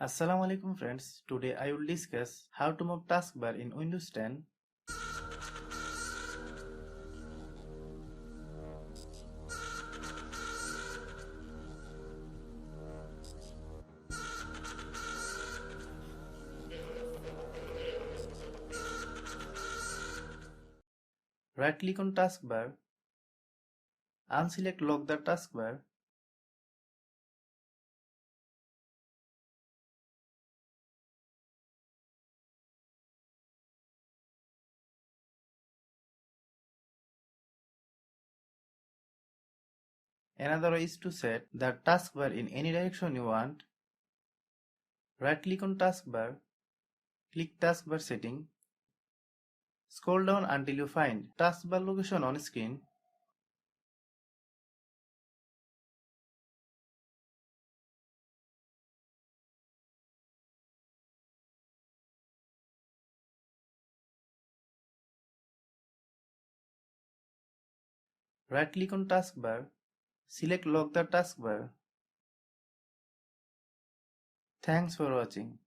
Assalamu alaikum friends. Today I will discuss how to move taskbar in Windows 10. Right click on taskbar, unselect lock the taskbar, another way is to set the taskbar in any direction you want. Right click on taskbar, click taskbar setting, scroll down until you find taskbar location on screen. Right click on taskbar, select lock the taskbar. Thanks for watching.